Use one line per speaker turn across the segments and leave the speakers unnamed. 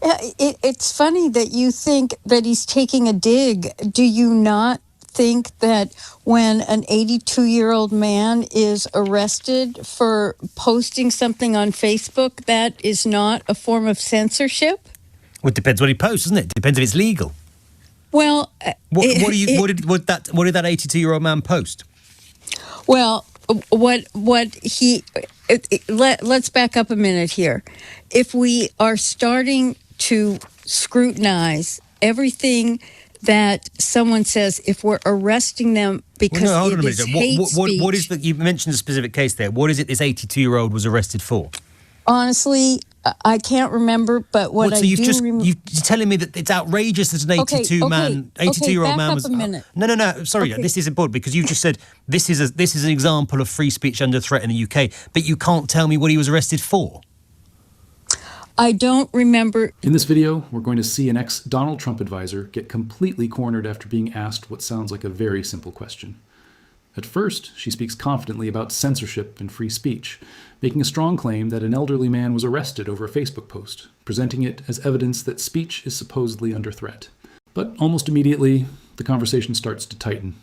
It's funny that you think that he's taking a dig. Do you not think that when an 82-year-old man is arrested for posting something on Facebook, that is not a form of censorship?
Well, it depends what he posts, doesn't it? Depends if it's legal.
Well,
what did that 82-year-old man post?
Well, let's back up a minute here. If we are starting to scrutinize everything that someone says, if we're arresting them because
hold on a minute. What is
speech,
you mentioned a specific case there. What is it this 82-year-old was arrested for?
Honestly, I can't remember, but
you're telling me that it's outrageous that an 82-year-old man was... No, sorry,
okay.
This is important because you've just said this is an example of free speech under threat in the UK, but you can't tell me what he was arrested for.
I don't remember.
In this video, we're going to see an ex-Donald Trump advisor get completely cornered after being asked what sounds like a very simple question. At first, she speaks confidently about censorship and free speech, making a strong claim that an elderly man was arrested over a Facebook post, presenting it as evidence that speech is supposedly under threat. But almost immediately, the conversation starts to tighten.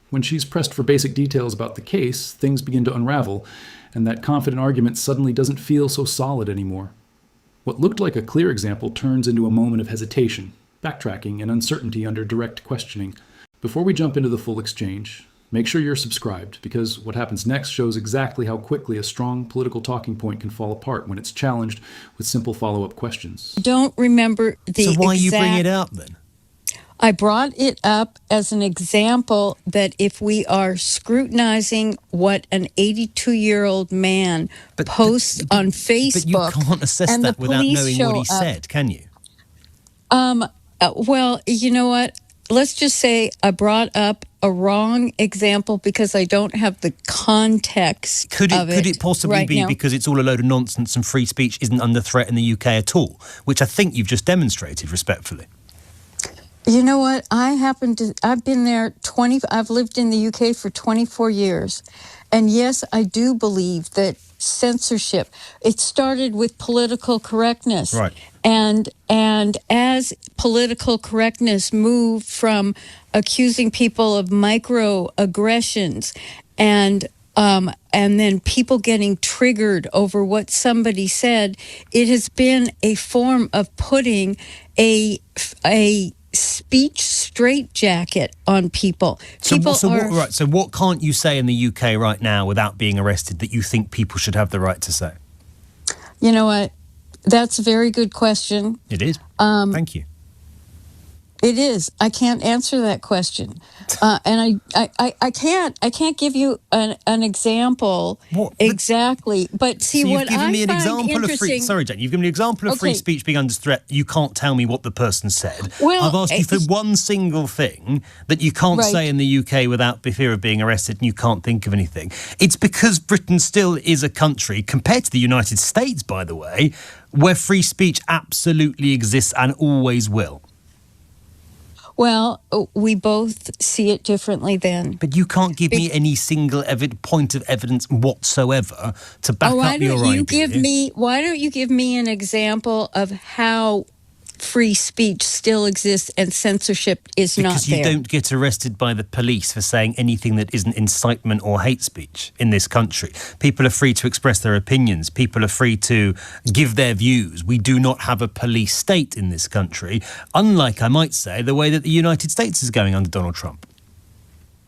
When she's pressed for basic details about the case, things begin to unravel, and that confident argument suddenly doesn't feel so solid anymore. What looked like a clear example turns into a moment of hesitation, backtracking, and uncertainty under direct questioning. Before we jump into the full exchange, make sure you're subscribed, because what happens next shows exactly how quickly a strong political talking point can fall apart when it's challenged with simple follow-up questions.
Don't remember the
So why you bring it up then?
I brought it up as an example that if we are scrutinizing what an 82-year-old man posts on Facebook...
But you can't assess that without knowing what he said, can you?
Well, you know what? Let's just say I brought up a wrong example because I don't have the context
Could it possibly be
now.
Because it's all a load of nonsense and free speech isn't under threat in the UK at all, which I think you've just demonstrated respectfully?
You know what? I've been there I've lived in the UK for 24 years. And yes, I do believe that censorship, it started with political correctness.
Right.
And as political correctness moved from accusing people of microaggressions and then people getting triggered over what somebody said, it has been a form of putting a speech straitjacket on people.
So what can't you say in the UK right now without being arrested that you think people should have the right to say?
You know what? That's a very good question.
It is. Thank you.
It is. I can't answer that question, and I can't give you an example exactly. But see,
so
what I
find
interesting.
Sorry, Jane. You've given me an example of free speech being under threat. You can't tell me what the person said.
Well,
I've asked you for one single thing that you can't say in the UK without fear of being arrested, and you can't think of anything. It's because Britain still is a country, compared to the United States, by the way, where free speech absolutely exists and always will.
Well, we both see it differently then.
But you can't give me any single point of evidence whatsoever to back up your idea.
Why don't you give me an example of how free speech still exists and censorship is not there?
Because you don't get arrested by the police for saying anything that isn't incitement or hate speech in this country. People are free to express their opinions. People are free to give their views. We do not have a police state in this country, unlike, I might say, the way that the United States is going under Donald Trump.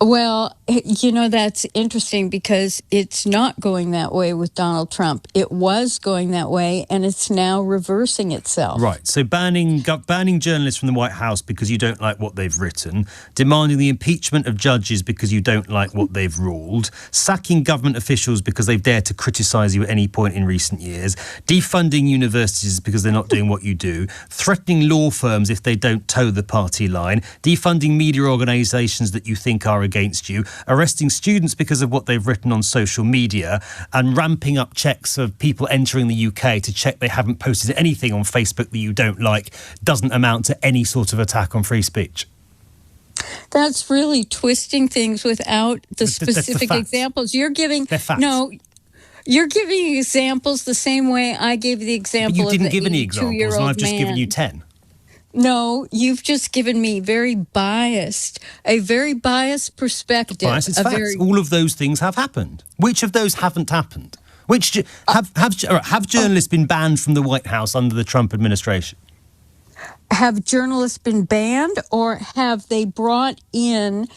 Well, you know, that's interesting because it's not going that way with Donald Trump. It was going that way, and it's now reversing itself.
Right. So banning journalists from the White House because you don't like what they've written, demanding the impeachment of judges because you don't like what they've ruled, sacking government officials because they've dared to criticise you at any point in recent years, defunding universities because they're not doing what you do, threatening law firms if they don't toe the party line, defunding media organisations that you think are against you, arresting students because of what they've written on social media, and ramping up checks of people entering the UK to check they haven't posted anything on Facebook that you don't like, doesn't amount to any sort of attack on free speech.
That's really twisting things without the specific examples. You're giving...
They're facts.
No, You're giving examples the same way I gave the example
But you
of
didn't
the
give any
82-year-old
examples, and I've just given
man.
you 10.
No, you've just given me a very biased perspective.
Bias is facts. All of those things have happened. Which of those haven't happened? Have journalists been banned from the White House under the Trump administration?
Have journalists been banned, or have they brought in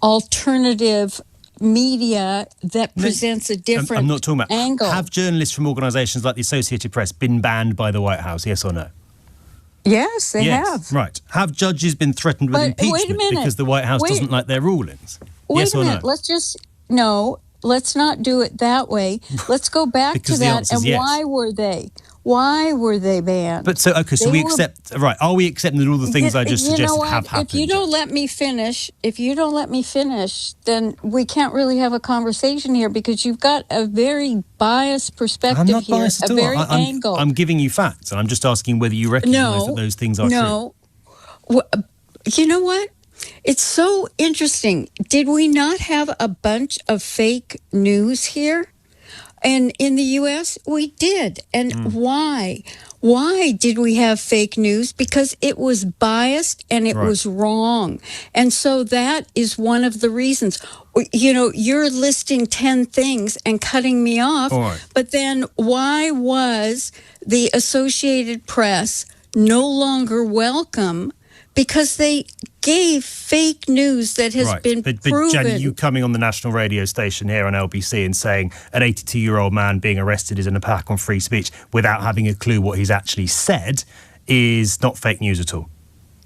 alternative media that presents a different
I'm not talking about
angle?
Have journalists from organisations like the Associated Press been banned by the White House? Yes or no?
Yes, they have.
Right. Have judges been threatened with impeachment because the White House doesn't like their rulings? Yes or no?
Let's not do it that way. Let's go back to that. And yes. Why were they? Why were they banned?
But so we accept, right? Are we accepting that all the things I just suggested have happened?
If you don't let me finish, then we can't really have a conversation here, because you've got a very biased perspective here. I'm not biased at all. Angle.
I'm giving you facts, and I'm just asking whether you recognise that those things are true.
No. You know what? It's so interesting. Did we not have a bunch of fake news here? And in the U.S., we did. And why? Why did we have fake news? Because it was biased and it was wrong. And so that is one of the reasons. You know, you're listing 10 things and cutting me off.
Right.
But then why was the Associated Press no longer welcome? Because they gave fake news that has been proven.
But Jenny, you coming on the national radio station here on LBC and saying an 82-year-old man being arrested is an attack on free speech without having a clue what he's actually said is not fake news at all.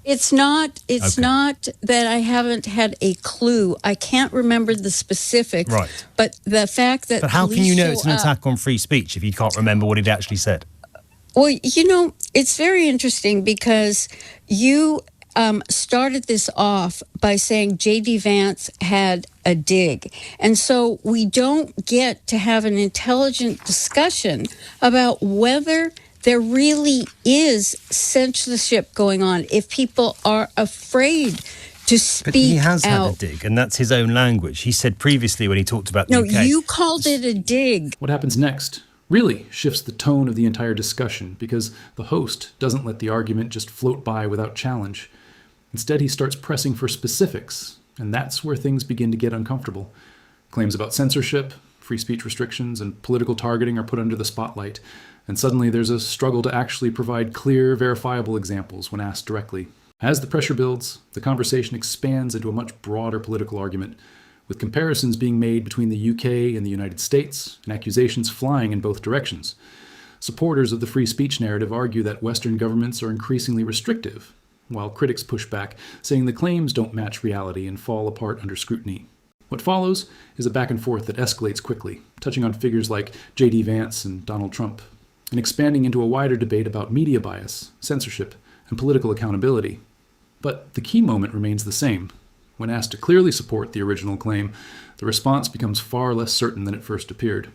It's not that I haven't had a clue. I can't remember the specifics.
Right.
But the fact that...
But how can you know it's an attack on free speech if you can't remember what he'd actually said?
Well, you know, it's very interesting because you... started this off by saying J.D. Vance had a dig. And so we don't get to have an intelligent discussion about whether there really is censorship going on, if people are afraid to speak out.
But he has had a dig, and that's his own language. He said previously when he talked about the UK...
No, you called it a dig.
What happens next really shifts the tone of the entire discussion, because the host doesn't let the argument just float by without challenge. Instead, he starts pressing for specifics, and that's where things begin to get uncomfortable. Claims about censorship, free speech restrictions, and political targeting are put under the spotlight, and suddenly there's a struggle to actually provide clear, verifiable examples when asked directly. As the pressure builds, the conversation expands into a much broader political argument, with comparisons being made between the UK and the United States, and accusations flying in both directions. Supporters of the free speech narrative argue that Western governments are increasingly restrictive, while critics push back, saying the claims don't match reality and fall apart under scrutiny. What follows is a back and forth that escalates quickly, touching on figures like J.D. Vance and Donald Trump, and expanding into a wider debate about media bias, censorship, and political accountability. But the key moment remains the same. When asked to clearly support the original claim, the response becomes far less certain than it first appeared.